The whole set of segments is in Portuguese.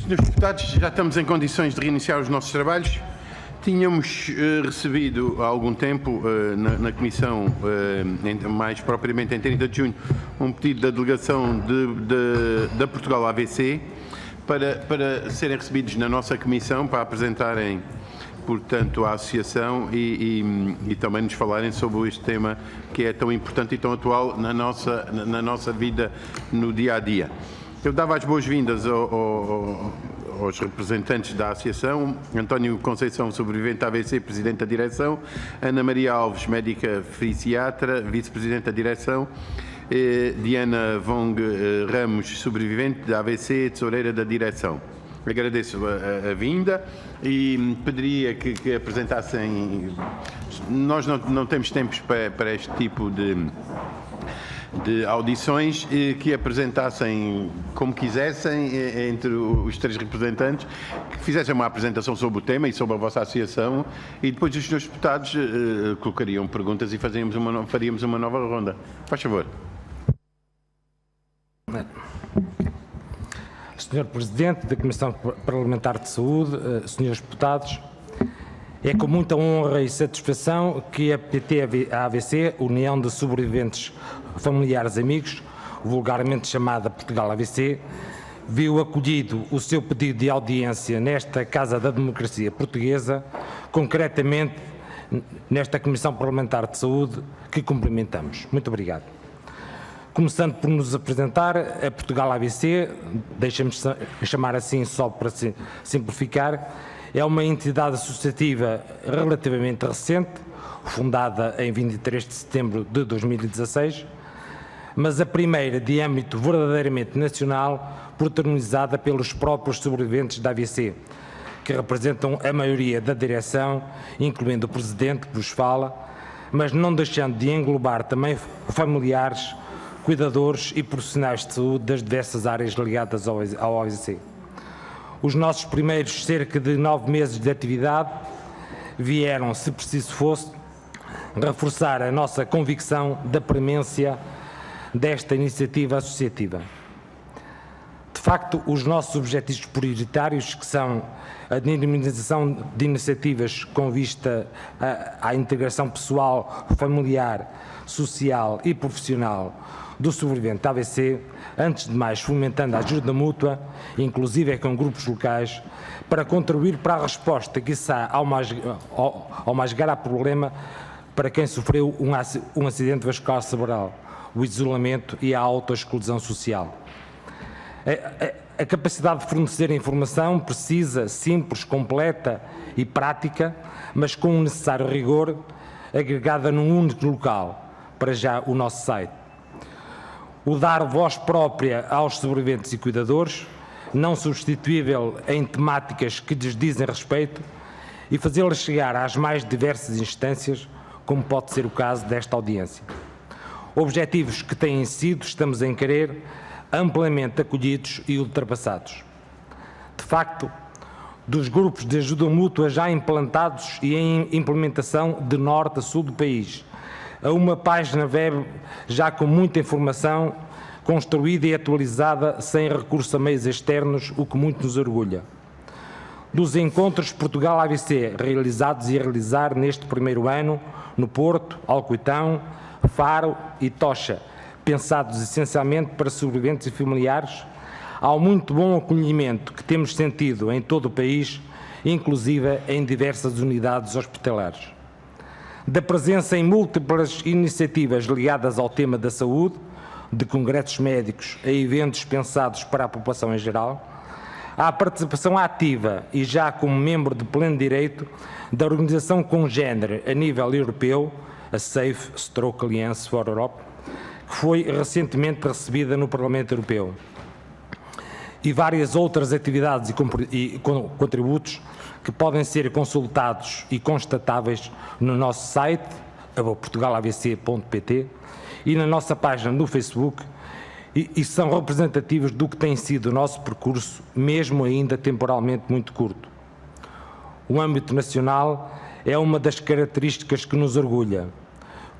Senhores deputados, já estamos em condições de reiniciar os nossos trabalhos. Tínhamos recebido há algum tempo na Comissão, mais propriamente em 30 de junho, um pedido da delegação da Portugal AVC para serem recebidos na nossa Comissão para apresentarem, portanto, a associação e também nos falarem sobre este tema que é tão importante e tão atual na nossa vida no dia a dia. Eu dava as boas-vindas aos representantes da Associação: António Conceição, sobrevivente AVC, Presidente da Direção; Ana Maria Alves, médica fisiatra, Vice-Presidente da Direção; Diana Vong Ramos, sobrevivente da AVC, Tesoureira da Direção. Agradeço a vinda e pediria que apresentassem. Nós não temos tempos para este tipo de audições, que apresentassem como quisessem entre os três representantes, que fizessem uma apresentação sobre o tema e sobre a vossa associação, e depois os senhores deputados colocariam perguntas e faríamos uma nova ronda. Faz favor. Senhor Presidente da Comissão Parlamentar de Saúde, senhores deputados, é com muita honra e satisfação que a PT-AVC, União de Sobreviventes Familiares Amigos, vulgarmente chamada Portugal AVC, viu acolhido o seu pedido de audiência nesta Casa da Democracia Portuguesa, concretamente nesta Comissão Parlamentar de Saúde, que cumprimentamos. Muito obrigado. Começando por nos apresentar, a Portugal AVC, deixa-me chamar assim só para simplificar, é uma entidade associativa relativamente recente, fundada em 23 de setembro de 2016, mas a primeira de âmbito verdadeiramente nacional, protagonizada pelos próprios sobreviventes da AVC, que representam a maioria da direção, incluindo o Presidente que vos fala, mas não deixando de englobar também familiares, cuidadores e profissionais de saúde das diversas áreas ligadas ao AVC. Os nossos primeiros cerca de 9 meses de atividade vieram, se preciso fosse, reforçar a nossa convicção da premência desta iniciativa associativa. De facto, os nossos objetivos prioritários, que são a dinamização de iniciativas com vista à integração pessoal, familiar, social e profissional do sobrevivente AVC, antes de mais fomentando a ajuda mútua, inclusive com grupos locais, para contribuir para a resposta, quiçá, ao mais grave problema para quem sofreu um acidente vascular cerebral, o isolamento e a autoexclusão social. A capacidade de fornecer informação precisa, simples, completa e prática, mas com o necessário rigor, agregada num único local, para já o nosso site. O dar voz própria aos sobreviventes e cuidadores, não substituível em temáticas que lhes dizem respeito, e fazê-las chegar às mais diversas instâncias, como pode ser o caso desta audiência. Objetivos que têm sido, estamos em querer, amplamente acolhidos e ultrapassados. De facto, dos grupos de ajuda mútua já implantados e em implementação de norte a sul do país, a uma página web já com muita informação construída e atualizada sem recurso a meios externos, o que muito nos orgulha. Dos encontros Portugal AVC realizados e a realizar neste primeiro ano no Porto, Alcoitão, Faro e Tocha, pensados essencialmente para sobreviventes e familiares, ao muito bom acolhimento que temos sentido em todo o país, inclusive em diversas unidades hospitalares. Da presença em múltiplas iniciativas ligadas ao tema da saúde, de congressos médicos a eventos pensados para a população em geral, à participação ativa e já como membro de pleno direito da organização congênere a nível europeu, a Safe Stroke Alliance for Europe, que foi recentemente recebida no Parlamento Europeu, e várias outras atividades e contributos que podem ser consultados e constatáveis no nosso site, portugalavc.pt, e na nossa página no Facebook, e são representativos do que tem sido o nosso percurso, mesmo ainda temporalmente muito curto. O âmbito nacional é uma das características que nos orgulha.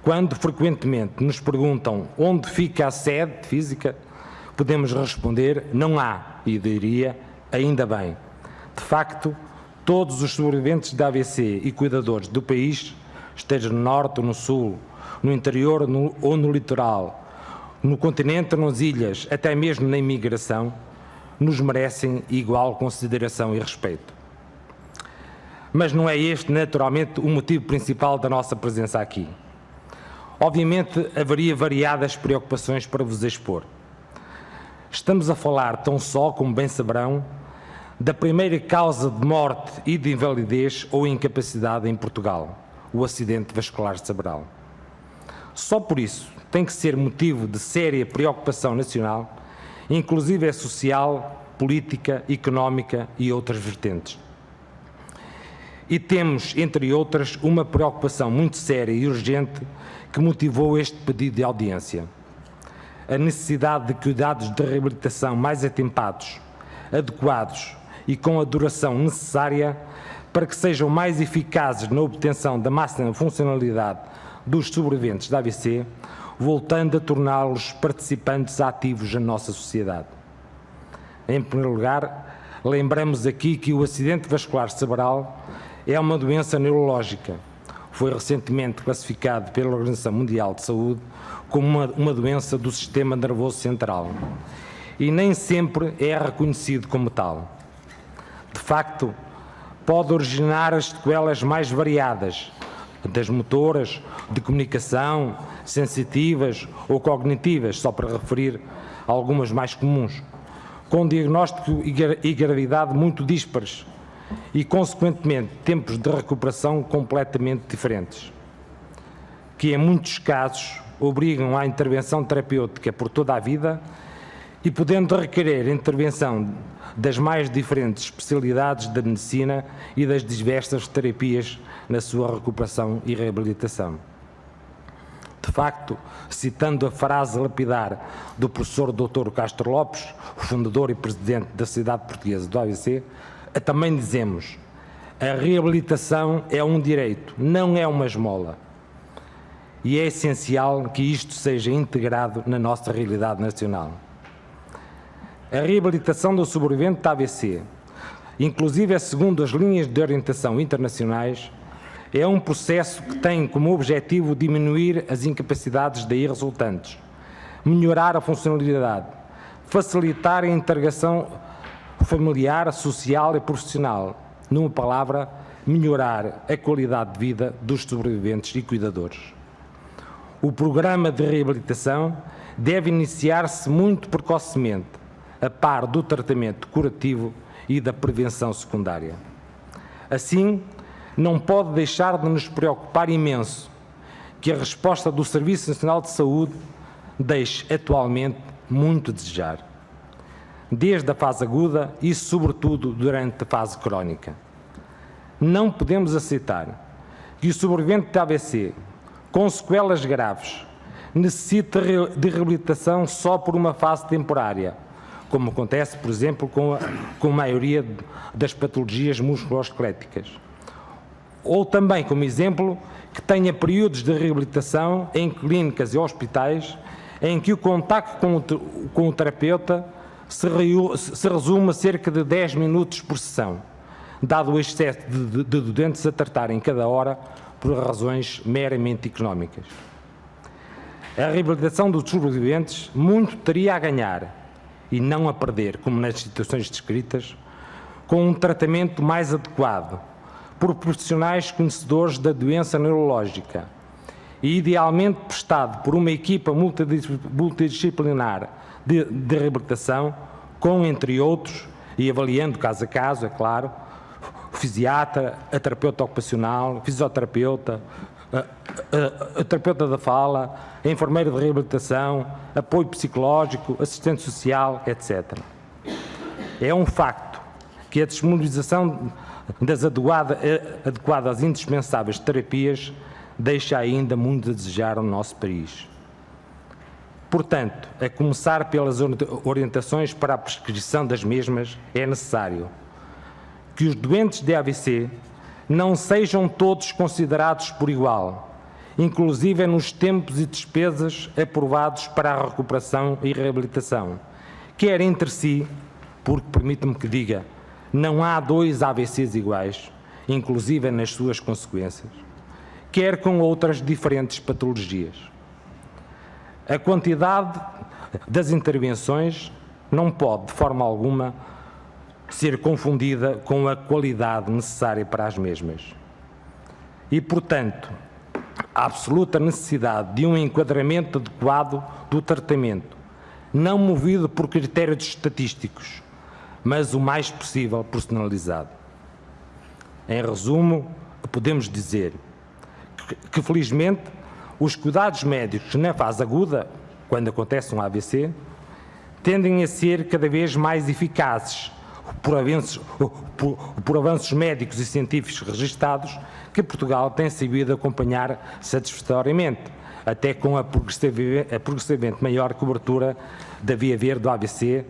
Quando frequentemente nos perguntam onde fica a sede física, podemos responder: não há, e diria, Ainda bem. De facto, todos os sobreviventes da AVC e cuidadores do país, esteja no norte ou no sul, no interior ou no litoral, no continente ou nas ilhas, até mesmo na imigração, nos merecem igual consideração e respeito. Mas não é este, naturalmente, o motivo principal da nossa presença aqui. Obviamente, haveria variadas preocupações para vos expor. Estamos a falar, tão só, como bem saberão, da primeira causa de morte e de invalidez ou incapacidade em Portugal, o acidente vascular cerebral. Só por isso tem que ser motivo de séria preocupação nacional, inclusive social, política, económica e outras vertentes. E temos, entre outras, uma preocupação muito séria e urgente que motivou este pedido de audiência. A necessidade de cuidados de reabilitação mais atempados, adequados e com a duração necessária para que sejam mais eficazes na obtenção da máxima funcionalidade dos sobreviventes da AVC, voltando a torná-los participantes ativos na nossa sociedade. Em primeiro lugar, lembramos aqui que o acidente vascular cerebral é uma doença neurológica. Foi recentemente classificado pela Organização Mundial de Saúde como uma doença do sistema nervoso central e nem sempre é reconhecido como tal. De facto, pode originar as sequelas mais variadas, das motoras, de comunicação, sensitivas ou cognitivas, só para referir algumas mais comuns, com diagnóstico e gravidade muito díspares e, consequentemente, tempos de recuperação completamente diferentes, que em muitos casos obrigam à intervenção terapêutica por toda a vida e podendo requerer intervenção das mais diferentes especialidades da medicina e das diversas terapias na sua recuperação e reabilitação. De facto, citando a frase lapidar do professor Dr. Castro Lopes, o fundador e presidente da Sociedade Portuguesa do AVC, também dizemos: a reabilitação é um direito, não é uma esmola. E é essencial que isto seja integrado na nossa realidade nacional. A reabilitação do sobrevivente da AVC, inclusive segundo as linhas de orientação internacionais, é um processo que tem como objetivo diminuir as incapacidades daí resultantes, melhorar a funcionalidade, facilitar a integração familiar, social e profissional, numa palavra, melhorar a qualidade de vida dos sobreviventes e cuidadores. O programa de reabilitação deve iniciar-se muito precocemente, a par do tratamento curativo e da prevenção secundária. Assim, não pode deixar de nos preocupar imenso que a resposta do Serviço Nacional de Saúde deixe atualmente muito a desejar, desde a fase aguda e, sobretudo, durante a fase crónica. Não podemos aceitar que o sobrevivente de AVC, com sequelas graves, necessite de reabilitação só por uma fase temporária, como acontece, por exemplo, com a maioria das patologias musculoesqueléticas. Ou também, como exemplo, que tenha períodos de reabilitação em clínicas e hospitais em que o contacto com o terapeuta se resume a cerca de 10 minutos por sessão, dado o excesso de doentes a tratar em cada hora por razões meramente económicas. A reabilitação dos sobreviventes muito teria a ganhar e não a perder, como nas situações descritas, com um tratamento mais adequado por profissionais conhecedores da doença neurológica e idealmente prestado por uma equipa multidisciplinar de reabilitação com, entre outros, e avaliando caso a caso, é claro, o fisiatra, a terapeuta ocupacional, o fisioterapeuta, a terapeuta da fala, a enfermeira de reabilitação, apoio psicológico, assistente social, etc. É um facto que a disponibilização das adequadas e indispensáveis terapias deixa ainda muito a desejar no nosso país. Portanto, a começar pelas orientações para a prescrição das mesmas, é necessário que os doentes de AVC não sejam todos considerados por igual, inclusive nos tempos e despesas aprovados para a recuperação e reabilitação, quer entre si, porque, permita-me que diga, não há dois AVCs iguais, inclusive nas suas consequências, quer com outras diferentes patologias. A quantidade das intervenções não pode, de forma alguma, ser confundida com a qualidade necessária para as mesmas. E, portanto, a absoluta necessidade de um enquadramento adequado do tratamento, não movido por critérios estatísticos, mas o mais possível personalizado. Em resumo, podemos dizer que felizmente, os cuidados médicos na fase aguda, quando acontece um AVC, tendem a ser cada vez mais eficazes por avanços médicos e científicos registados que Portugal tem sabido acompanhar satisfatoriamente, até com a progressivamente maior cobertura da via verde do AVC,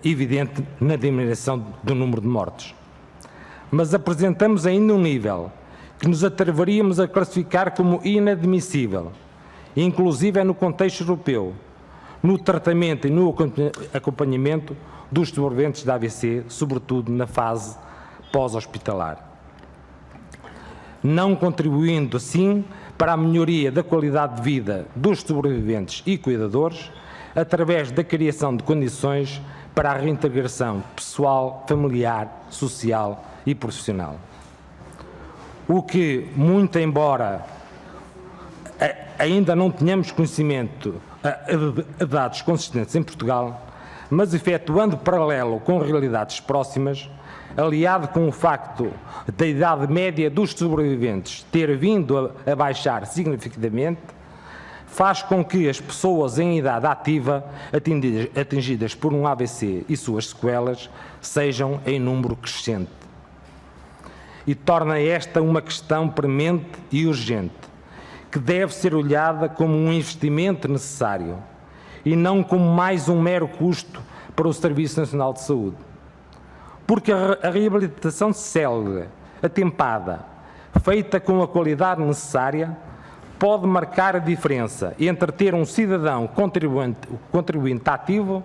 evidente na diminuição do número de mortes. Mas apresentamos ainda um nível que nos atreveríamos a classificar como inadmissível, inclusive no contexto europeu, no tratamento e no acompanhamento dos sobreviventes da AVC, sobretudo na fase pós-hospitalar, não contribuindo assim para a melhoria da qualidade de vida dos sobreviventes e cuidadores, através da criação de condições para a reintegração pessoal, familiar, social e profissional. O que, muito embora ainda não tenhamos conhecimento de dados consistentes em Portugal, mas efetuando paralelo com realidades próximas, aliado com o facto da idade média dos sobreviventes ter vindo a baixar significativamente, faz com que as pessoas em idade ativa atingidas por um AVC e suas sequelas sejam em número crescente. E torna esta uma questão premente e urgente, que deve ser olhada como um investimento necessário e não como mais um mero custo para o Serviço Nacional de Saúde. Porque a reabilitação célere, atempada, feita com a qualidade necessária, pode marcar a diferença entre ter um cidadão contribuinte ativo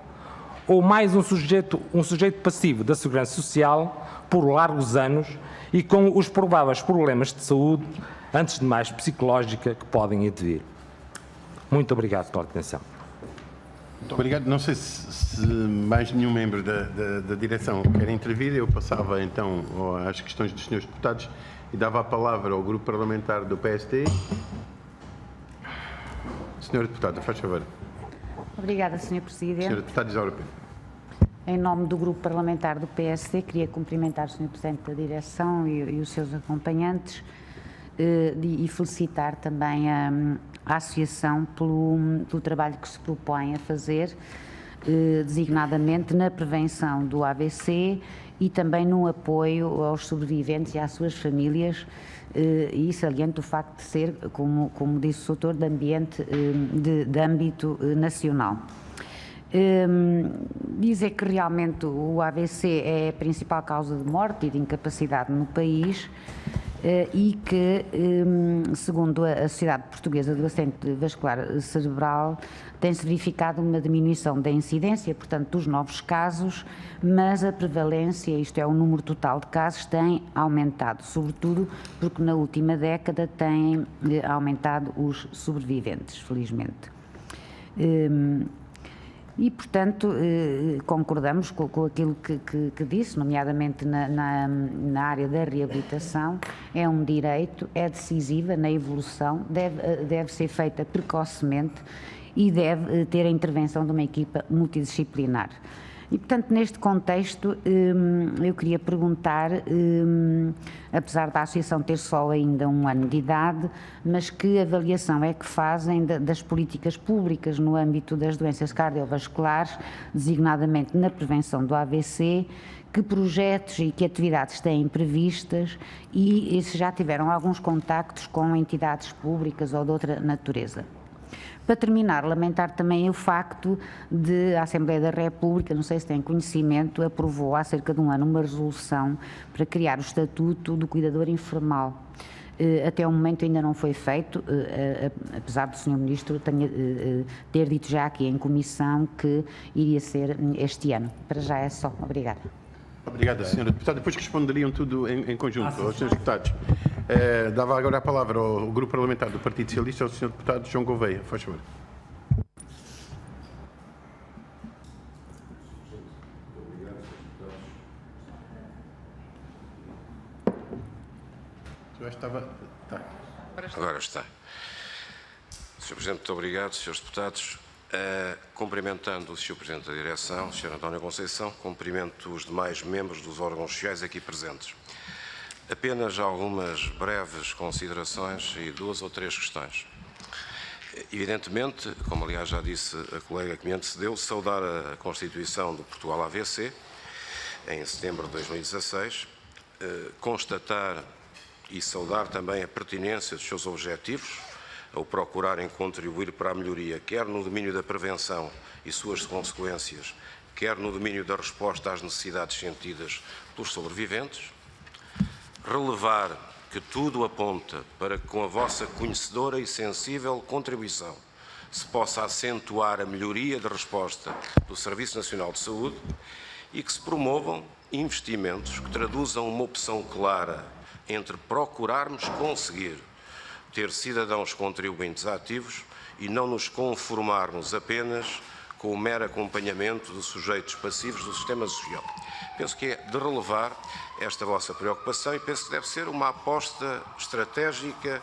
ou mais um sujeito passivo da Segurança Social por largos anos e com os prováveis problemas de saúde, antes de mais psicológica, que podem advir. Muito obrigado pela atenção. Muito obrigado. Não sei se mais nenhum membro da direção quer intervir. Eu passava então às questões dos senhores deputados e dava a palavra ao grupo parlamentar do PST. Senhora deputada, faz favor. Obrigada, Sr. Presidente. Senhora deputada Isaura Pedro. Em nome do grupo parlamentar do PSD, queria cumprimentar o Sr. Presidente da Direção e os seus acompanhantes e felicitar também a Associação pelo trabalho que se propõe a fazer, designadamente na prevenção do AVC e também no apoio aos sobreviventes e às suas famílias, e saliento o facto de ser, como disse o Soutor, de âmbito nacional. Dizer que realmente o AVC é a principal causa de morte e de incapacidade no país e que, segundo a Sociedade Portuguesa do Acidente Vascular Cerebral, tem-se verificado uma diminuição da incidência, portanto, dos novos casos, mas a prevalência, isto é, o número total de casos, tem aumentado, sobretudo porque na última década têm aumentado os sobreviventes, felizmente. E, portanto, concordamos com aquilo que disse, nomeadamente na área da reabilitação, é um direito, é decisiva na evolução, deve ser feita precocemente e deve ter a intervenção de uma equipa multidisciplinar. E, portanto, neste contexto, eu queria perguntar, apesar da associação ter só ainda 1 ano de idade, mas que avaliação é que fazem das políticas públicas no âmbito das doenças cardiovasculares, designadamente na prevenção do AVC, que projetos e que atividades têm previstas e se já tiveram alguns contactos com entidades públicas ou de outra natureza. Para terminar, lamentar também o facto de a Assembleia da República, não sei se têm conhecimento, aprovou há cerca de 1 ano uma resolução para criar o Estatuto do Cuidador Informal. Até o momento ainda não foi feito, apesar do Sr. Ministro ter dito já aqui em comissão que iria ser este ano. Para já é só. Obrigada. Obrigada, Sra. Deputada. Depois responderiam tudo em conjunto aos Srs. Deputados. Dava agora a palavra ao Grupo Parlamentar do Partido Socialista, ao Sr. Deputado João Gouveia. Faz favor. Agora está. Sr. Presidente, muito obrigado. Srs. Deputados, cumprimentando o Sr. Presidente da Direção, Sr. António Conceição, cumprimento os demais membros dos órgãos sociais aqui presentes. Apenas algumas breves considerações e 2 ou 3 questões. Evidentemente, como aliás já disse a colega que me antecedeu, saudar a constituição do Portugal AVC em setembro de 2016, constatar e saudar também a pertinência dos seus objetivos, ao procurarem contribuir para a melhoria, quer no domínio da prevenção e suas consequências, quer no domínio da resposta às necessidades sentidas pelos sobreviventes. Relevar que tudo aponta para que, com a vossa conhecedora e sensível contribuição, se possa acentuar a melhoria da resposta do Serviço Nacional de Saúde e que se promovam investimentos que traduzam uma opção clara entre procurarmos conseguir ter cidadãos contribuintes ativos e não nos conformarmos apenas com o mero acompanhamento de sujeitos passivos do sistema social. Penso que é de relevar esta vossa preocupação e penso que deve ser uma aposta estratégica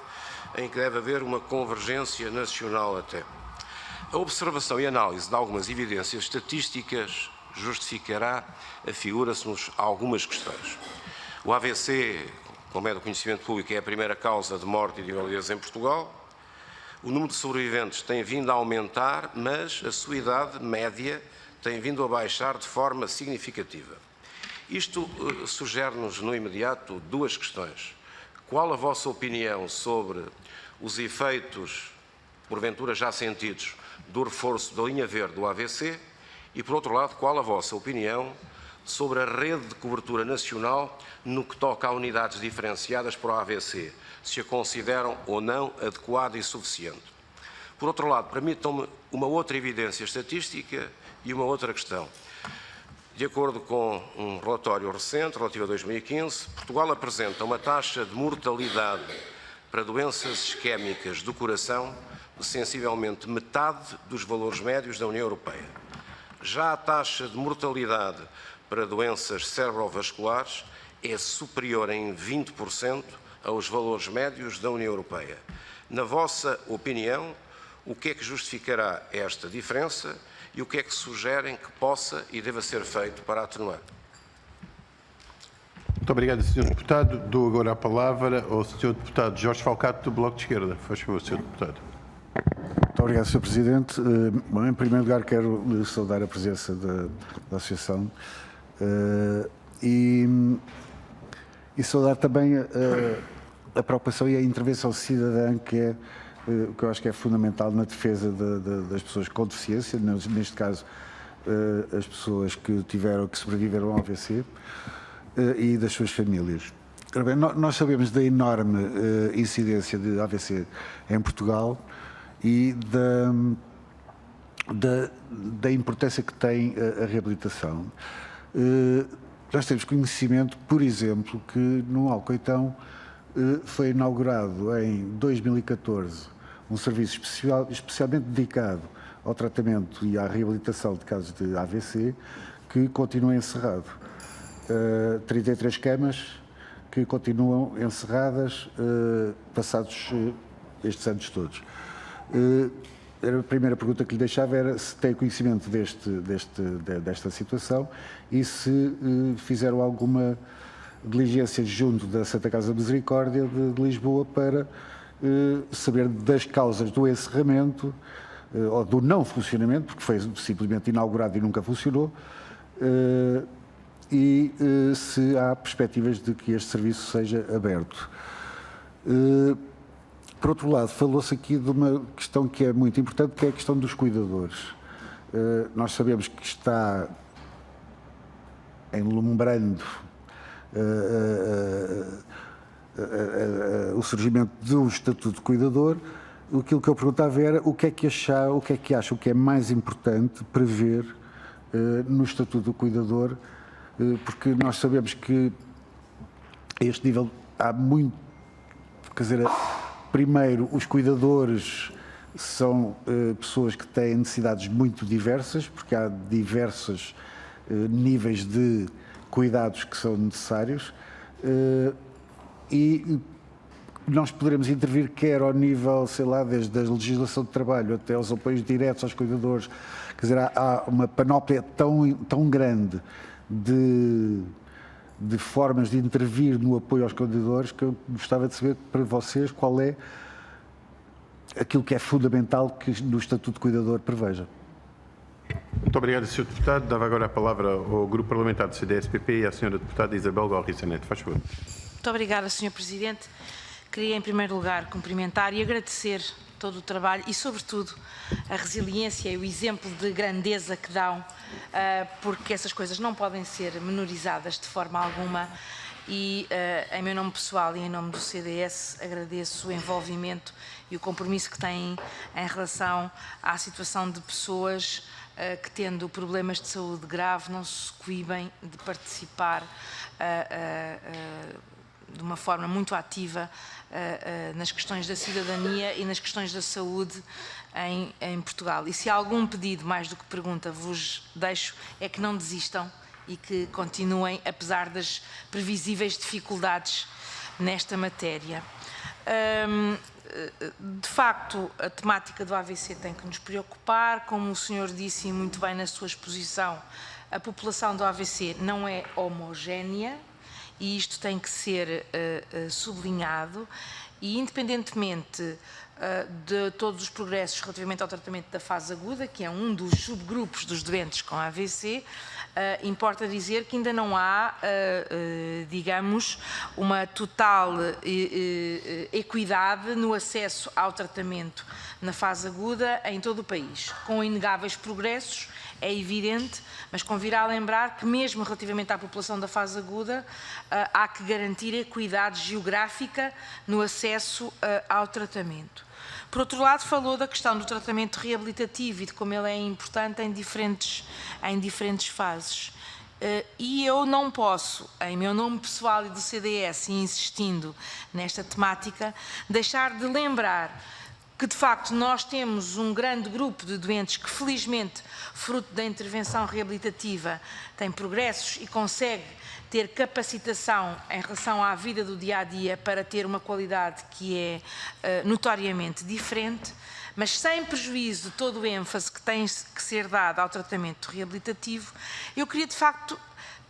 em que deve haver uma convergência nacional até. A observação e análise de algumas evidências estatísticas justificará, afigura-se-nos algumas questões. O AVC, como é do conhecimento público, é a primeira causa de morte e de invalidez em Portugal. O número de sobreviventes tem vindo a aumentar, mas a sua idade média tem vindo a baixar de forma significativa. Isto sugere-nos no imediato 2 questões. Qual a vossa opinião sobre os efeitos, porventura já sentidos, do reforço da linha verde do AVC? E, por outro lado, qual a vossa opinião sobre a rede de cobertura nacional no que toca a unidades diferenciadas para o AVC, se a consideram ou não adequada e suficiente. Por outro lado, permitam-me uma outra evidência estatística e uma outra questão. De acordo com um relatório recente, relativo a 2015, Portugal apresenta uma taxa de mortalidade para doenças isquémicas do coração de sensivelmente metade dos valores médios da União Europeia. Já a taxa de mortalidade para doenças cerebrovasculares é superior em 20% aos valores médios da União Europeia. Na vossa opinião, o que é que justificará esta diferença e o que é que sugerem que possa e deva ser feito para atenuar? Muito obrigado, Sr. Deputado. Dou agora a palavra ao Sr. Deputado Jorge Falcato, do Bloco de Esquerda. Faz favor, Sr. Deputado. Muito obrigado, Sr. Presidente. Bom, em primeiro lugar, quero saudar a presença da Associação e saudar também a preocupação e a intervenção cidadã que eu acho que é fundamental na defesa das pessoas com deficiência, neste caso as pessoas que sobreviveram ao AVC e das suas famílias. Bem, nós sabemos da enorme incidência de AVC em Portugal e da importância que tem a reabilitação. Nós temos conhecimento, por exemplo, que no Alcoitão foi inaugurado em 2014 um serviço especialmente dedicado ao tratamento e à reabilitação de casos de AVC, que continua encerrado. 33 camas que continuam encerradas passados estes anos todos. A primeira pergunta que lhe deixava era se tem conhecimento desta situação e se fizeram alguma diligência junto da Santa Casa Misericórdia de Lisboa para saber das causas do encerramento ou do não funcionamento, porque foi simplesmente inaugurado e nunca funcionou, e se há perspectivas de que este serviço seja aberto. Por outro lado, falou-se aqui de uma questão que é muito importante, que é a questão dos cuidadores. Nós sabemos que está enlumbrando o surgimento do Estatuto de Cuidador, aquilo que eu perguntava era o que é que acha, o que é mais importante prever no Estatuto do Cuidador, porque nós sabemos que a este nível há muito, quer dizer, primeiro, os cuidadores são pessoas que têm necessidades muito diversas, porque há diversos níveis de cuidados que são necessários, e nós poderemos intervir quer ao nível, sei lá, desde a legislação de trabalho até aos apoios diretos aos cuidadores. Quer dizer, há uma panóplia tão grande de formas de intervir no apoio aos cuidadores que eu gostava de saber para vocês qual é aquilo que é fundamental que no Estatuto de Cuidador preveja. Muito obrigado, Sr. Deputado. Dava agora a palavra ao Grupo Parlamentar do CDS-PP e à Sra. Deputada Isabel Galriça Neto. Faz favor. Muito obrigada, Sr. Presidente. Queria, em primeiro lugar, cumprimentar e agradecer todo o trabalho e, sobretudo, a resiliência e o exemplo de grandeza que dão, porque essas coisas não podem ser menorizadas de forma alguma. E, em meu nome pessoal e em nome do CDS, agradeço o envolvimento e o compromisso que têm em relação à situação de pessoas que, tendo problemas de saúde grave, não se coíbem de participar de uma forma muito ativa nas questões da cidadania e nas questões da saúde em Portugal. E se há algum pedido, mais do que pergunta, vos deixo, é que não desistam e que continuem, apesar das previsíveis dificuldades nesta matéria. De facto, a temática do AVC tem que nos preocupar. Como o senhor disse muito bem na sua exposição, a população do AVC não é homogénea e isto tem que ser sublinhado, e independentemente de todos os progressos relativamente ao tratamento da fase aguda, que é um dos subgrupos dos doentes com AVC, importa dizer que ainda não há, digamos, uma total equidade no acesso ao tratamento na fase aguda em todo o país, com inegáveis progressos, é evidente, mas convirá lembrar que mesmo relativamente à população da fase aguda, há que garantir equidade geográfica no acesso ao tratamento. Por outro lado, falou da questão do tratamento reabilitativo e de como ele é importante em diferentes fases. E eu não posso, em meu nome pessoal e do CDS, e insistindo nesta temática, deixar de lembrar que, de facto, nós temos um grande grupo de doentes que, felizmente, fruto da intervenção reabilitativa, tem progressos e consegue ter capacitação em relação à vida do dia-a-dia para ter uma qualidade que é notoriamente diferente, mas sem prejuízo de todo o ênfase que tem que ser dado ao tratamento reabilitativo. Eu queria, de facto,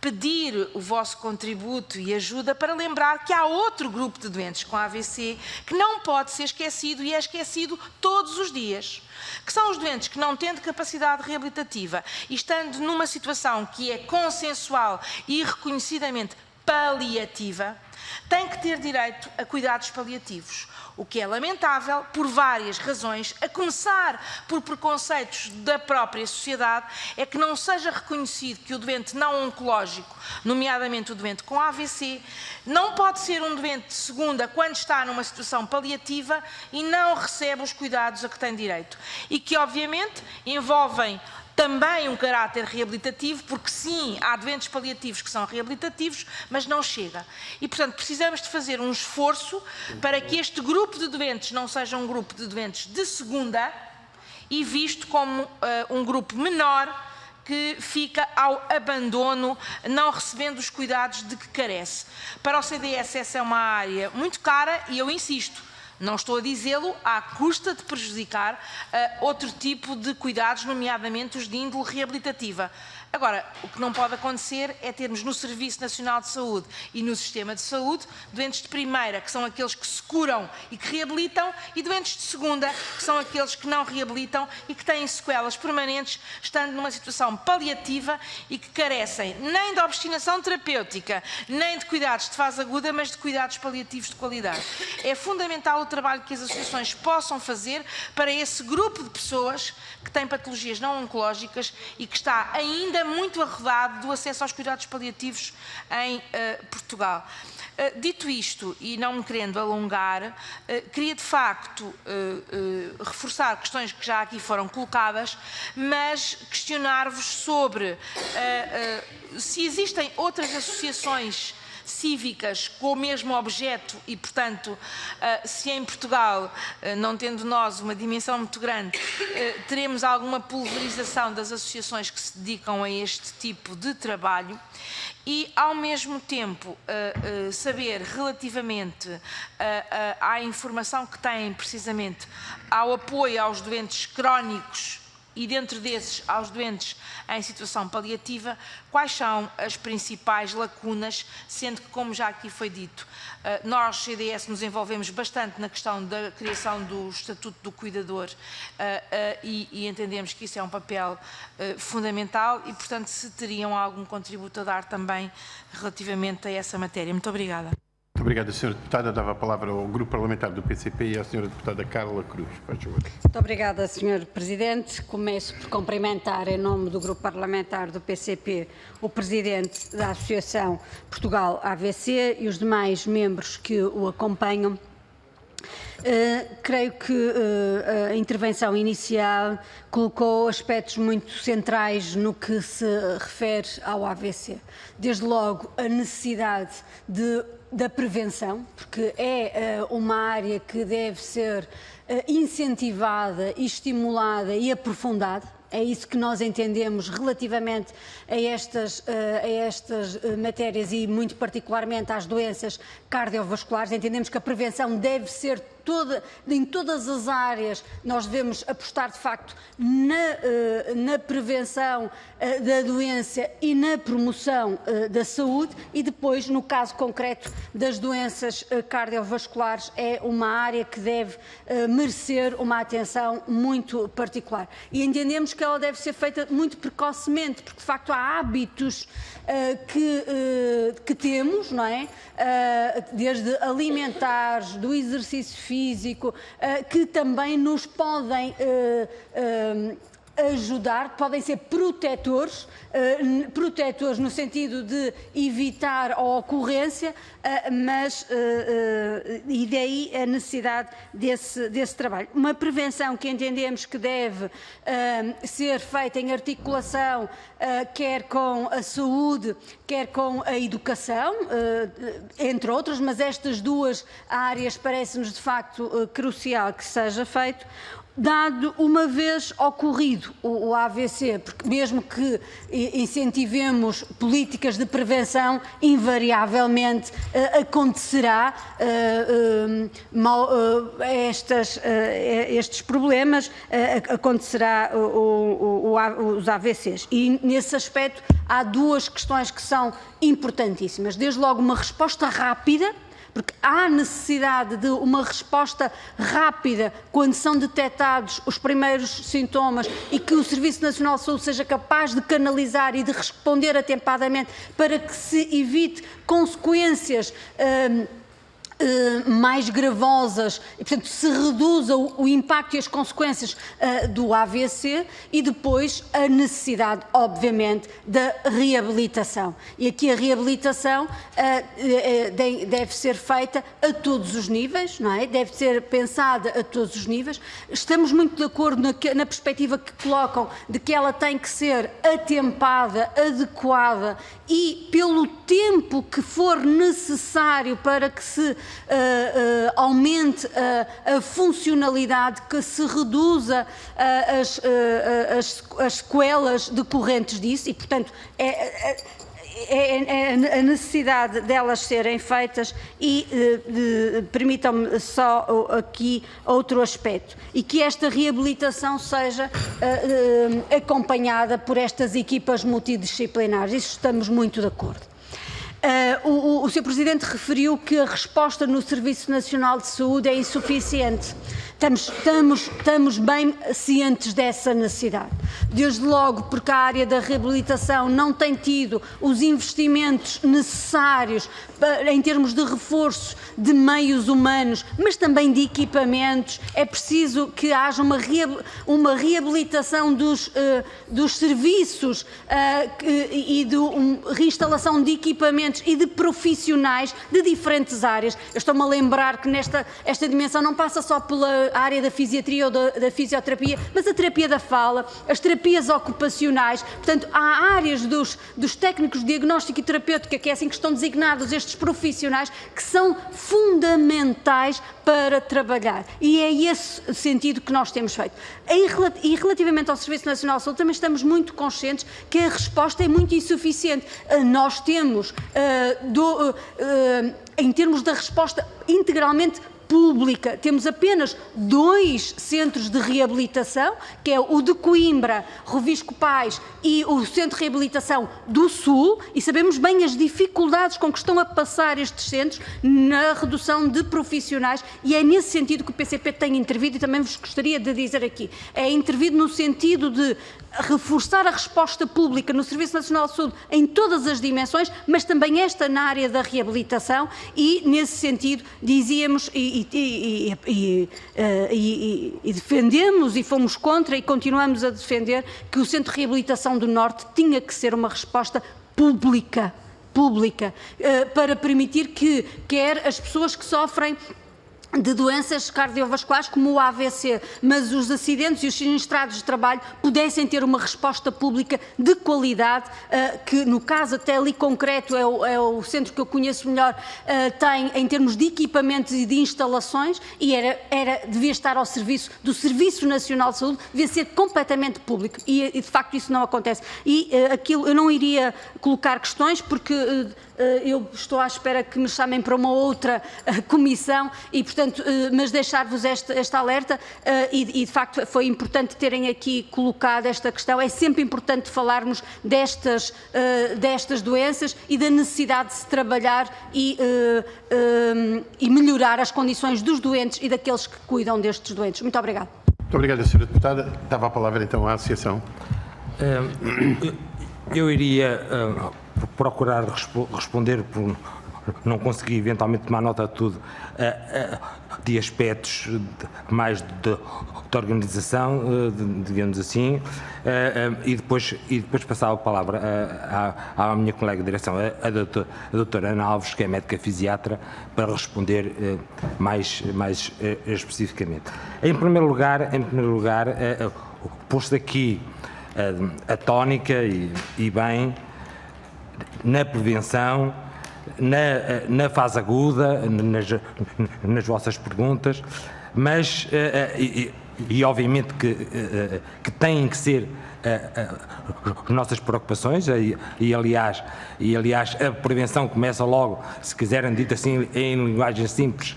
pedir o vosso contributo e ajuda para lembrar que há outro grupo de doentes com AVC que não pode ser esquecido e é esquecido todos os dias, que são os doentes que, não tendo capacidade reabilitativa e estando numa situação que é consensual e reconhecidamente paliativa, têm que ter direito a cuidados paliativos, o que é lamentável por várias razões, a começar por preconceitos da própria sociedade, é que não seja reconhecido que o doente não oncológico, nomeadamente o doente com AVC, não pode ser um doente de segunda quando está numa situação paliativa e não recebe os cuidados a que tem direito. E que, obviamente, envolvem também um caráter reabilitativo, porque sim, há doentes paliativos que são reabilitativos, mas não chega. E, portanto, precisamos de fazer um esforço para que este grupo de doentes não seja um grupo de doentes de segunda e visto como um grupo menor que fica ao abandono, não recebendo os cuidados de que carece. Para o CDS essa é uma área muito cara e eu insisto, não estou a dizê-lo à custa de prejudicar outro tipo de cuidados, nomeadamente os de índole reabilitativa. Agora, o que não pode acontecer é termos no Serviço Nacional de Saúde e no Sistema de Saúde doentes de primeira, que são aqueles que se curam e que reabilitam, e doentes de segunda, que são aqueles que não reabilitam e que têm sequelas permanentes, estando numa situação paliativa e que carecem nem de obstinação terapêutica, nem de cuidados de fase aguda, mas de cuidados paliativos de qualidade. É fundamental o trabalho que as associações possam fazer para esse grupo de pessoas que têm patologias não oncológicas e que está ainda muito arredado do acesso aos cuidados paliativos em Portugal. Dito isto, e não me querendo alongar, queria de facto reforçar questões que já aqui foram colocadas, mas questionar-vos sobre se existem outras associações cívicas com o mesmo objeto e, portanto, se em Portugal, não tendo nós uma dimensão muito grande, teremos alguma pulverização das associações que se dedicam a este tipo de trabalho e, ao mesmo tempo, saber relativamente à informação que têm precisamente ao apoio aos doentes crónicos e, dentro desses, aos doentes em situação paliativa, quais são as principais lacunas, sendo que, como já aqui foi dito, nós, CDS, nos envolvemos bastante na questão da criação do Estatuto do Cuidador e entendemos que isso é um papel fundamental e, portanto, se teriam algum contributo a dar também relativamente a essa matéria. Muito obrigada. Muito obrigado, Sra. Deputada. Dava a palavra ao Grupo Parlamentar do PCP e à Sra. Deputada Carla Cruz. Muito obrigada, Sr. Presidente. Começo por cumprimentar, em nome do Grupo Parlamentar do PCP, o Presidente da Associação Portugal AVC e os demais membros que o acompanham. Creio que a intervenção inicial colocou aspectos muito centrais no que se refere ao AVC. Desde logo, a necessidade da prevenção, porque é uma área que deve ser incentivada, estimulada e aprofundada. É isso que nós entendemos relativamente a estas matérias e, muito particularmente, às doenças cardiovasculares. Entendemos que a prevenção deve ser em todas as áreas. Nós devemos apostar, de facto, na prevenção da doença e na promoção da saúde e depois, no caso concreto das doenças cardiovasculares, é uma área que deve merecer uma atenção muito particular. E entendemos que ela deve ser feita muito precocemente, porque, de facto, há hábitos que temos, não é? Desde alimentares, do exercício físico, que também nos podem ajudar, podem ser protetores no sentido de evitar a ocorrência, e daí a necessidade desse trabalho. Uma prevenção que entendemos que deve ser feita em articulação, quer com a saúde, quer com a educação, entre outras, mas estas duas áreas parece-nos de facto crucial que seja feito. Dado uma vez ocorrido o AVC, porque mesmo que incentivemos políticas de prevenção, invariavelmente acontecerá estes problemas, acontecerá os AVCs. E nesse aspecto há duas questões que são importantíssimas. Desde logo, uma resposta rápida, porque há necessidade de uma resposta rápida quando são detectados os primeiros sintomas e que o Serviço Nacional de Saúde seja capaz de canalizar e de responder atempadamente para que se evite consequências mais gravosas e, portanto, se reduza o impacto e as consequências do AVC e depois a necessidade, obviamente, da reabilitação. E aqui a reabilitação deve ser feita a todos os níveis, não é? Deve ser pensada a todos os níveis. Estamos muito de acordo na perspectiva que colocam de que ela tem que ser atempada, adequada e pelo tempo que for necessário para que se aumente a funcionalidade, que se reduza as sequelas decorrentes disso e, portanto, a necessidade delas serem feitas e permitam-me só aqui outro aspecto, e que esta reabilitação seja acompanhada por estas equipas multidisciplinares. Isso estamos muito de acordo. O Sr. Presidente referiu que a resposta no Serviço Nacional de Saúde é insuficiente. Estamos bem cientes dessa necessidade. Desde logo porque a área da reabilitação não tem tido os investimentos necessários em termos de reforços de meios humanos, mas também de equipamentos. É preciso que haja uma reabilitação dos serviços e de reinstalação de equipamentos e de profissionais de diferentes áreas. Eu estou-me a lembrar que esta dimensão não passa só pela área da fisiatria ou da fisioterapia, mas a terapia da fala, as terapias ocupacionais. Portanto, há áreas dos técnicos de diagnóstico e terapêutica, que é assim que estão designados estes profissionais, que são fundamentais para trabalhar. E é esse sentido que nós temos feito. E relativamente ao Serviço Nacional de Saúde, também estamos muito conscientes que a resposta é muito insuficiente. Nós temos, em termos da resposta integralmente pública, temos apenas 2 centros de reabilitação, que é o de Coimbra, Rovisco Pais e o Centro de Reabilitação do Sul, e sabemos bem as dificuldades com que estão a passar estes centros na redução de profissionais, e é nesse sentido que o PCP tem intervido, e também vos gostaria de dizer aqui, é intervido no sentido de reforçar a resposta pública no Serviço Nacional de Saúde em todas as dimensões, mas também esta na área da reabilitação, e nesse sentido dizíamos e defendemos e fomos contra e continuamos a defender que o Centro de Reabilitação do Norte tinha que ser uma resposta pública, para permitir que quer as pessoas que sofrem de doenças cardiovasculares como o AVC, mas os acidentes e os sinistrados de trabalho pudessem ter uma resposta pública de qualidade, que no caso até ali concreto é o centro que eu conheço melhor, tem em termos de equipamentos e de instalações, e devia estar ao serviço do Serviço Nacional de Saúde, devia ser completamente público, e de facto isso não acontece. E eu não iria colocar questões porque eu estou à espera que me chamem para uma outra comissão e, portanto, mas deixar-vos esta alerta e, de facto, foi importante terem aqui colocado esta questão. É sempre importante falarmos destas doenças e da necessidade de se trabalhar e melhorar as condições dos doentes e daqueles que cuidam destes doentes. Muito obrigada. Muito obrigado, Sra. Deputada. Dava a palavra, então, à Associação. Eu iria procurar responder, por não conseguir eventualmente tomar nota de tudo, de aspectos mais de organização, digamos assim, e depois passar a palavra à minha colega de direção, a doutora Ana Alves, que é médica fisiatra, para responder mais especificamente. Em primeiro lugar, posto aqui a tónica e bem na prevenção, na fase aguda, nas vossas perguntas, mas e obviamente que têm que ser nossas preocupações e aliás a prevenção começa logo, se quiserem dito assim em linguagem simples.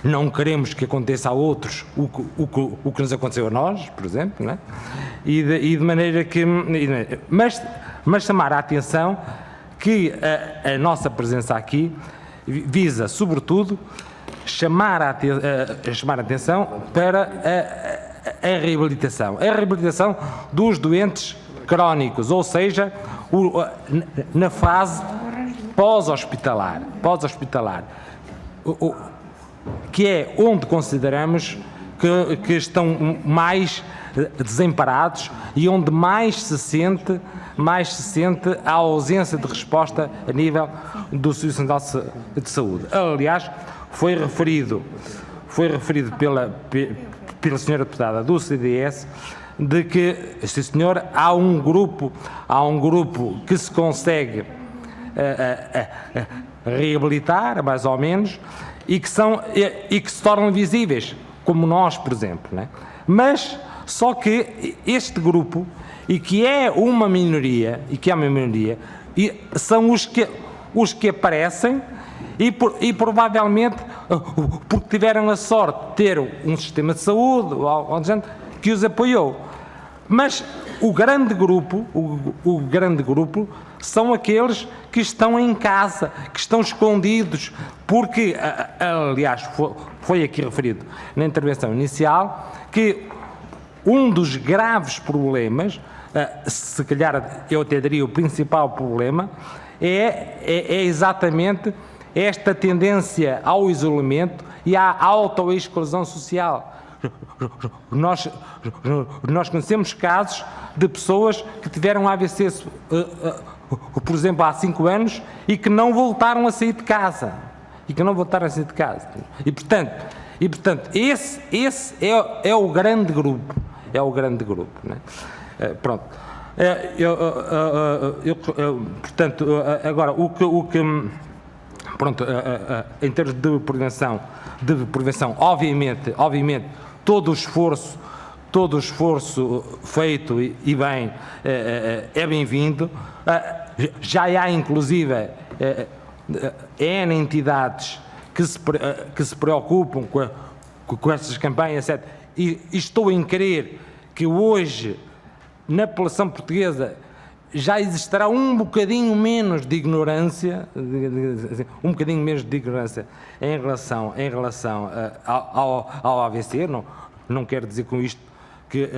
Não queremos que aconteça a outros o que nos aconteceu a nós, por exemplo, não é? E de maneira que... Mas chamar a atenção que a nossa presença aqui visa, sobretudo, chamar a atenção para a reabilitação. A reabilitação dos doentes crónicos, ou seja, na fase pós-hospitalar, que é onde consideramos que estão mais desamparados e onde mais se sente a ausência de resposta a nível do Serviço Nacional de Saúde. Aliás, foi referido pela senhora deputada do CDS de que, sim senhor, há um grupo que se consegue reabilitar, mais ou menos, e que se tornam visíveis, como nós, por exemplo, né? Mas só que este grupo, e que é uma minoria, são os que aparecem e provavelmente porque tiveram a sorte de ter um sistema de saúde ou que os apoiou. Mas o grande grupo são aqueles que estão em casa, que estão escondidos, porque, aliás, foi aqui referido na intervenção inicial, que um dos graves problemas, se calhar eu até diria o principal problema, é exatamente esta tendência ao isolamento e à autoexclusão social. Nós conhecemos casos de pessoas que tiveram AVC, por exemplo, há 5 anos e que não voltaram a sair de casa. E, portanto, esse é o grande grupo. Né? Pronto. Portanto, agora, pronto, em termos de prevenção, obviamente, todo o esforço feito e bem é bem-vindo. Já há, inclusive, N entidades que se preocupam com essas campanhas, etc. E estou em crer que hoje, na população portuguesa, já existirá um bocadinho menos de ignorância, em relação ao AVC. Não quero dizer com isto que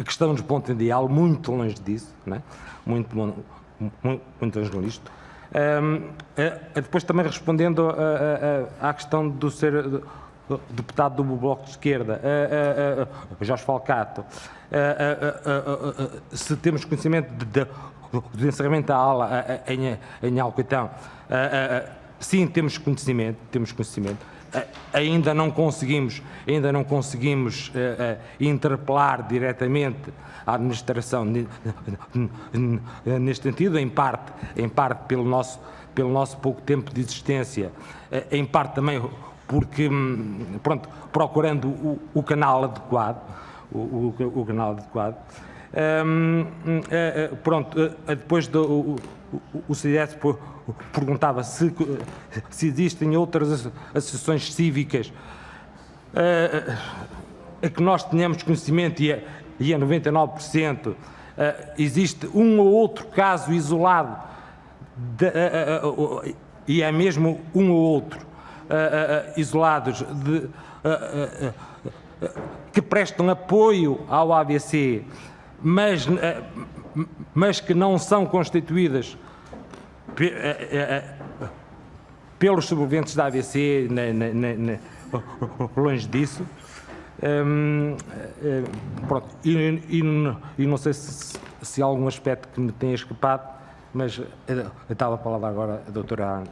estamos no ponto ideal, muito longe disso, não é? Muito longe disto. Depois também respondendo à questão do ser deputado do Bloco de Esquerda, Jorge Falcato, se temos conhecimento do encerramento da aula em Alcoitão, sim, temos conhecimento. Ainda não conseguimos interpelar diretamente a administração neste sentido, em parte pelo nosso pouco tempo de existência, em parte também porque, pronto, procurando o canal adequado, o canal adequado. Pronto, depois o CDS perguntava se existem outras associações cívicas a que nós tenhamos conhecimento, e a 99% existe um ou outro caso isolado, e é mesmo um ou outro isolados que prestam apoio ao AVC, mas que não são constituídas pelos sobreviventes da AVC, longe disso. Pronto. E não sei se há algum aspecto que me tenha escapado, mas eu estava a palavra agora a doutora Ana.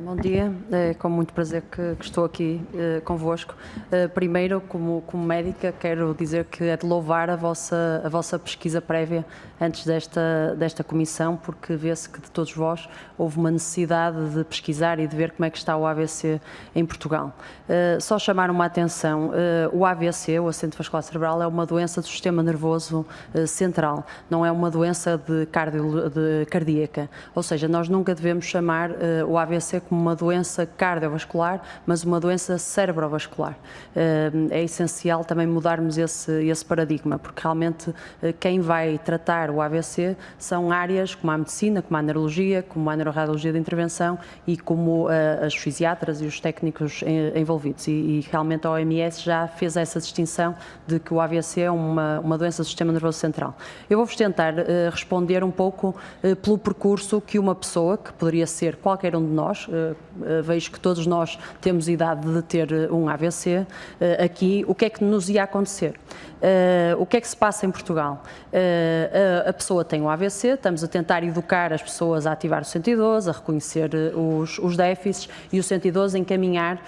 Bom dia, é com muito prazer que estou aqui convosco. Primeiro, como médica, quero dizer que é de louvar a vossa pesquisa prévia antes desta comissão, porque vê-se que de todos vós houve uma necessidade de pesquisar e de ver como é que está o AVC em Portugal. Só chamar uma atenção, o AVC, o acidente vascular cerebral, é uma doença do sistema nervoso central, não é uma doença de cardíaca, ou seja, nós nunca devemos chamar o AVC como uma doença cardiovascular, mas uma doença cerebrovascular. É essencial também mudarmos esse paradigma, porque realmente quem vai tratar o AVC são áreas como a medicina, como a neurologia, como a neuroradiologia de intervenção e como as fisiatras e os técnicos envolvidos. E realmente a OMS já fez essa distinção de que o AVC é uma doença do sistema nervoso central. Eu vou-vos tentar responder um pouco pelo percurso que uma pessoa, que poderia ser qualquer um de nós, vejo que todos nós temos idade de ter um AVC, aqui o que é que nos ia acontecer? O que é que se passa em Portugal? A pessoa tem um AVC, estamos a tentar educar as pessoas a ativar o 112, a reconhecer os déficits e o 112 encaminhar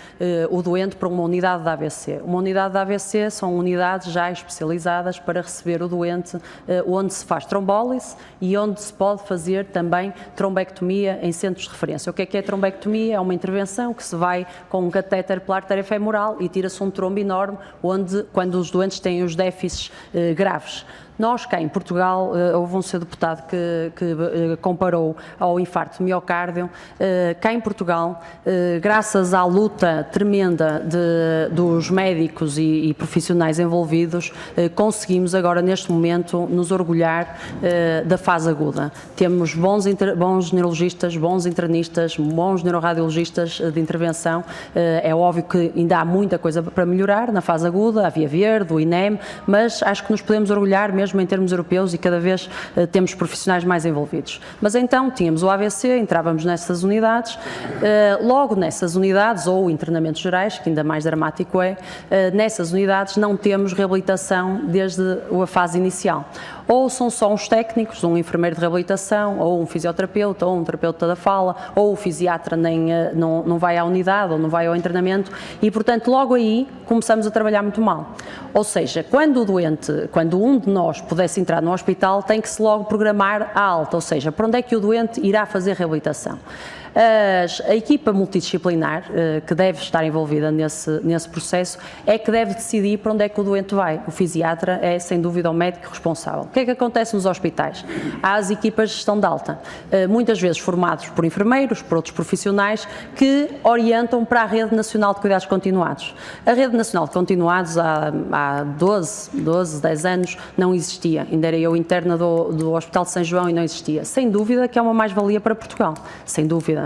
o doente para uma unidade de AVC. Uma unidade de AVC são unidades já especializadas para receber o doente, onde se faz trombólise e onde se pode fazer também trombectomia em centros de referência. O que é trombectomia? É uma intervenção que se vai com um catéter pela artéria femoral e tira-se um trombo enorme, onde, quando os doentes têm os déficits graves. Nós, cá em Portugal, houve um seu deputado que comparou ao infarto de miocárdio. Cá em Portugal, graças à luta tremenda dos médicos e profissionais envolvidos, conseguimos agora, neste momento, nos orgulhar da fase aguda. Temos bons neurologistas, bons internistas, bons neuroradiologistas de intervenção. É óbvio que ainda há muita coisa para melhorar na fase aguda, a Via Verde, o INEM, mas acho que nos podemos orgulhar mesmo em termos europeus e cada vez temos profissionais mais envolvidos. Mas então tínhamos o AVC, entrávamos nessas unidades, logo nessas unidades, ou internamentos gerais, que ainda mais dramático nessas unidades não temos reabilitação desde a fase inicial. Ou são só uns técnicos, um enfermeiro de reabilitação, ou um fisioterapeuta, ou um terapeuta da fala, ou o fisiatra não vai à unidade, ou não vai ao internamento, e portanto logo aí começamos a trabalhar muito mal. Ou seja, quando um de nós pudesse entrar no hospital, tem que se logo programar a alta, ou seja, para onde é que o doente irá fazer reabilitação. A equipa multidisciplinar que deve estar envolvida nesse processo é que deve decidir para onde é que o doente vai. O fisiatra é, sem dúvida, o médico responsável. O que é que acontece nos hospitais? Há as equipas de gestão de alta, muitas vezes formados por enfermeiros, por outros profissionais, que orientam para a Rede Nacional de Cuidados Continuados. A Rede Nacional de Continuados, há 10 anos, não existia. Ainda era eu interna do Hospital de São João e não existia. Sem dúvida que é uma mais-valia para Portugal. Sem dúvida.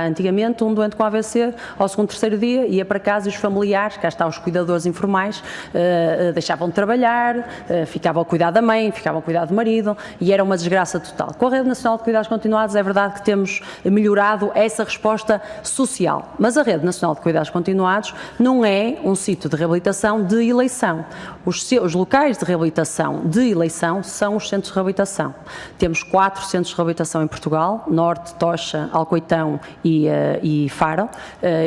Antigamente, um doente com AVC, ao segundo, terceiro dia, ia para casa e os familiares, cá está os cuidadores informais, deixavam de trabalhar, ficavam a cuidar da mãe, ficavam a cuidar do marido, e era uma desgraça total. Com a Rede Nacional de Cuidados Continuados é verdade que temos melhorado essa resposta social, mas a Rede Nacional de Cuidados Continuados não é um sítio de reabilitação de eleição. Os locais de reabilitação de eleição são os centros de reabilitação. Temos 4 centros de reabilitação em Portugal: Norte, Tocha, Alcoitão e Faro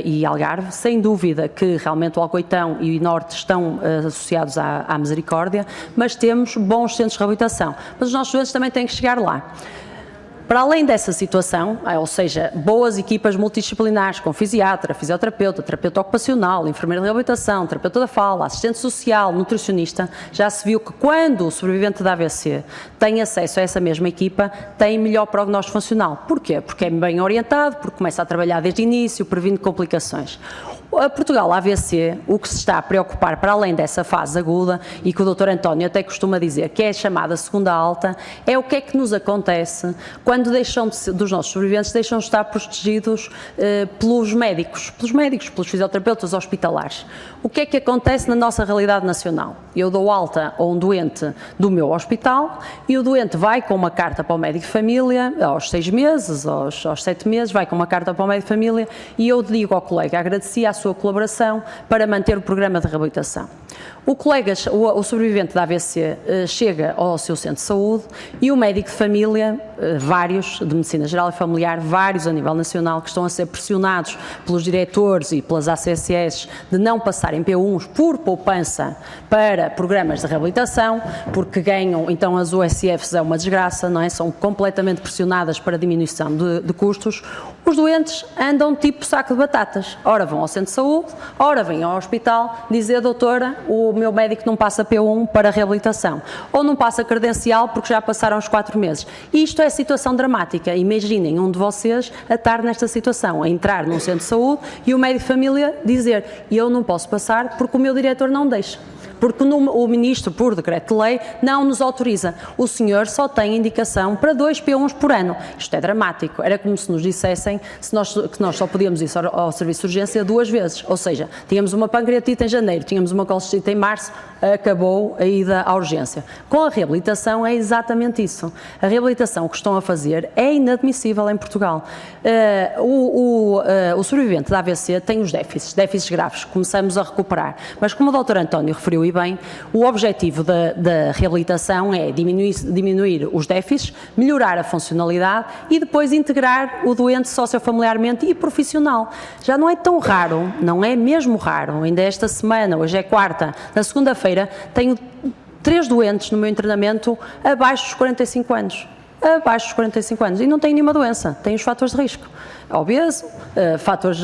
e Algarve. Sem dúvida que realmente o Alcoitão e o Norte estão associados à Misericórdia, mas temos bons centros de reabilitação. Mas os nossos doentes também têm que chegar lá. Para além dessa situação, ou seja, boas equipas multidisciplinares com fisiatra, fisioterapeuta, terapeuta ocupacional, enfermeiro de reabilitação, terapeuta da fala, assistente social, nutricionista, já se viu que quando o sobrevivente da AVC tem acesso a essa mesma equipa, tem melhor prognóstico funcional. Porquê? Porque é bem orientado, porque começa a trabalhar desde o início, prevenindo complicações. A Portugal AVC, o que se está a preocupar para além dessa fase aguda, e que o Dr. António até costuma dizer que é a chamada segunda alta, é o que é que nos acontece quando dos nossos sobreviventes deixam de estar protegidos pelos médicos, pelos fisioterapeutas hospitalares. O que é que acontece na nossa realidade nacional? Eu dou alta a um doente do meu hospital e o doente vai com uma carta para o médico de família, aos 6 meses, aos 7 meses, vai com uma carta para o médico de família e eu digo ao colega, agradecia a sua colaboração para manter o programa de reabilitação. O sobrevivente da AVC chega ao seu centro de saúde e o médico de família, vários de medicina geral e familiar, vários a nível nacional, que estão a ser pressionados pelos diretores e pelas ACSS de não passarem P1s por poupança para programas de reabilitação, porque ganham, então as USFs é uma desgraça, não é? São completamente pressionadas para diminuição de custos. Os doentes andam tipo saco de batatas. Ora vão ao centro de saúde, ora vêm ao hospital dizer, doutora, o meu médico não passa P1 para reabilitação. Ou não passa credencial porque já passaram os 4 meses. Isto é situação dramática. Imaginem um de vocês a estar nesta situação, a entrar num centro de saúde e o médico de família dizer, eu não posso passar porque o meu diretor não deixa. Porque o Ministro, por decreto-lei, não nos autoriza. O senhor só tem indicação para 2 P1s por ano. Isto é dramático. Era como se nos dissessem que nós só podíamos ir ao serviço de urgência 2 vezes. Ou seja, tínhamos uma pancreatite em janeiro, tínhamos uma colestite em março, acabou a ida à urgência. Com a reabilitação é exatamente isso. A reabilitação que estão a fazer é inadmissível em Portugal. O sobrevivente da AVC tem os déficits graves, começamos a recuperar. Mas como o Dr. António referiu e bem, o objetivo da reabilitação é diminuir os déficits, melhorar a funcionalidade e depois integrar o doente sociofamiliarmente e profissional. Já não é tão raro, não é mesmo raro, ainda esta semana, hoje é quarta, na segunda-feira, tenho 3 doentes no meu internamento abaixo dos 45 anos. Abaixo dos 45 anos e não têm nenhuma doença, têm os fatores de risco. Obeso, fatores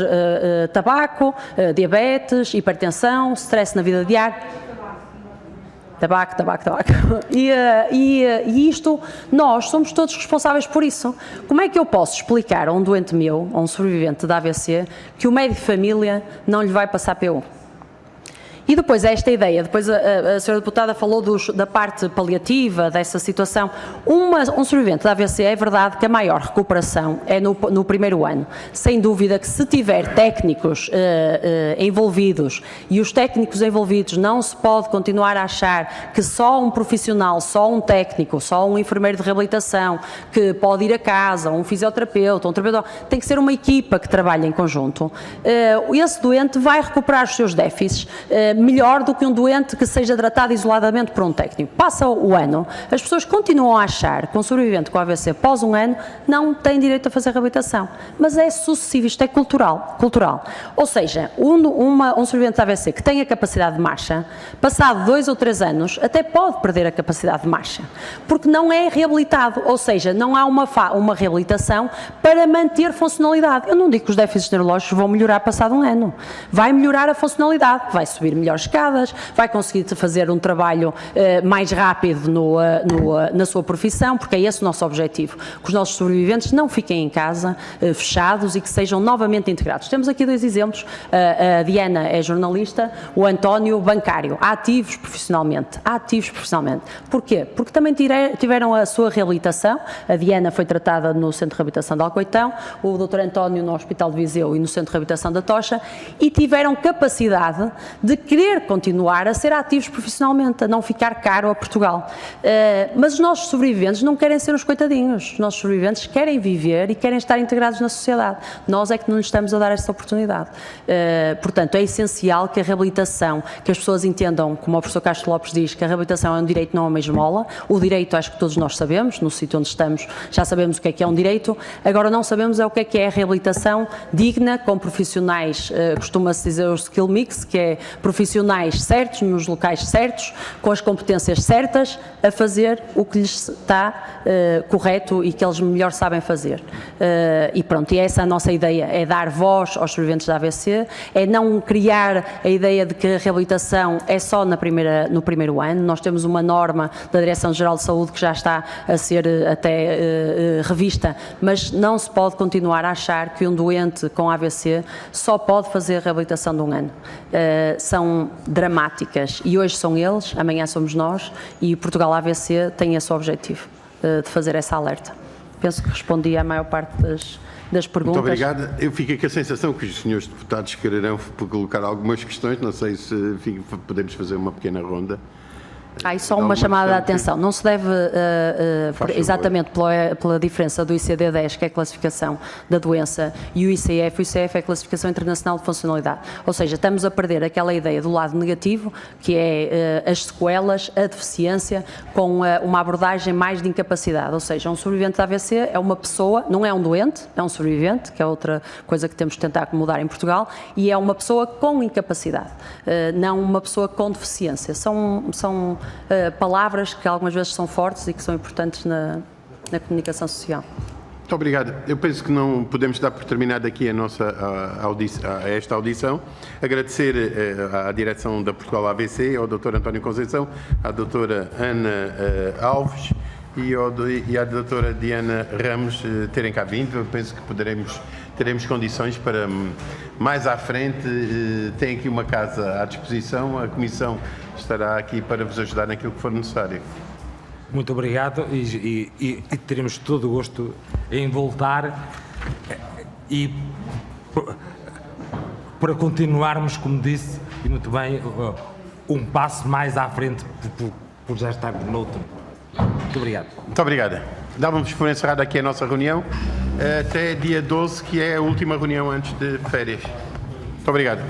tabaco, diabetes, hipertensão, stress na vida diária. Tabaco. E isto, nós somos todos responsáveis por isso. Como é que eu posso explicar a um doente meu, a um sobrevivente da AVC, que o médico de família não lhe vai passar PU? E depois esta ideia, depois a senhora deputada falou da parte paliativa, dessa situação. Um sobrevivente da AVC, é verdade que a maior recuperação é no primeiro ano. Sem dúvida que se tiver técnicos envolvidos, e os técnicos envolvidos não se pode continuar a achar que só um profissional, só um técnico, só um enfermeiro de reabilitação, que pode ir a casa, um fisioterapeuta, um terapeuta, tem que ser uma equipa que trabalhe em conjunto. Esse doente vai recuperar os seus déficits melhor do que um doente que seja tratado isoladamente por um técnico. Passa o ano, as pessoas continuam a achar que um sobrevivente com AVC após um ano não tem direito a fazer reabilitação, mas é sucessivo, isto é cultural. Ou seja, um sobrevivente de AVC que tem a capacidade de marcha, passado 2 ou 3 anos, até pode perder a capacidade de marcha, porque não é reabilitado, ou seja, não há uma reabilitação para manter funcionalidade. Eu não digo que os déficits neurológicos vão melhorar passado um ano, vai melhorar a funcionalidade, vai subir melhores escadas, vai conseguir fazer um trabalho mais rápido na sua profissão, porque é esse o nosso objetivo, que os nossos sobreviventes não fiquem em casa, fechados, e que sejam novamente integrados. Temos aqui 2 exemplos, a Diana é jornalista, o António bancário, ativos profissionalmente. Porquê? Porque também tiveram a sua reabilitação, a Diana foi tratada no Centro de Reabilitação de Alcoitão, o Dr. António no Hospital de Viseu e no Centro de Reabilitação da Tocha, e tiveram capacidade de querer continuar a ser ativos profissionalmente, a não ficar caro a Portugal. Mas os nossos sobreviventes não querem ser uns coitadinhos, os nossos sobreviventes querem viver e querem estar integrados na sociedade. Nós é que não lhes estamos a dar essa oportunidade. Portanto, é essencial que a reabilitação, que as pessoas entendam, como o professor Castro Lopes diz, que a reabilitação é um direito, não é uma esmola. O direito, acho que todos nós sabemos, no sítio onde estamos já sabemos o que é um direito, agora não sabemos é o que é a reabilitação digna, com profissionais, costuma-se dizer o skill mix, que é profissionais certos, nos locais certos, com as competências certas, a fazer o que lhes está correto e que eles melhor sabem fazer. E pronto, e essa é a nossa ideia, é dar voz aos sobreviventes da AVC, é não criar a ideia de que a reabilitação é só no primeiro ano. Nós temos uma norma da Direção-Geral de Saúde que já está a ser até revista, mas não se pode continuar a achar que um doente com AVC só pode fazer a reabilitação de um ano. São dramáticas e hoje são eles, amanhã somos nós, e Portugal AVC tem esse objetivo de fazer essa alerta. Penso que respondi à maior parte das perguntas. Muito obrigado. Eu fico com a sensação que os senhores deputados quererão colocar algumas questões, não sei se podemos fazer uma pequena ronda. Há só uma chamada de atenção. Não se deve, exatamente pela diferença do ICD-10, que é a classificação da doença, e o ICF. O ICF é a classificação internacional de funcionalidade. Ou seja, estamos a perder aquela ideia do lado negativo, que é as sequelas, a deficiência, com uma abordagem mais de incapacidade. Ou seja, um sobrevivente da AVC é uma pessoa, não é um doente, é um sobrevivente, que é outra coisa que temos que tentar mudar em Portugal, e é uma pessoa com incapacidade, não uma pessoa com deficiência. São palavras que algumas vezes são fortes e que são importantes na comunicação social. Muito obrigado. Eu penso que não podemos dar por terminada aqui esta audição. Agradecer à direção da Portugal AVC, ao Dr. António Conceição, à Dra. Ana Alves e à Dra. Diana Ramos terem cá vindo. Eu penso que teremos condições para mais à frente. Tem aqui uma casa à disposição, a Comissão estará aqui para vos ajudar naquilo que for necessário. Muito obrigado e teremos todo o gosto em voltar e para continuarmos, como disse, e muito bem, um passo mais à frente por já estar noutro. Muito obrigado. Muito obrigado. Dávamos por encerrada aqui a nossa reunião até dia 12, que é a última reunião antes de férias. Muito obrigado.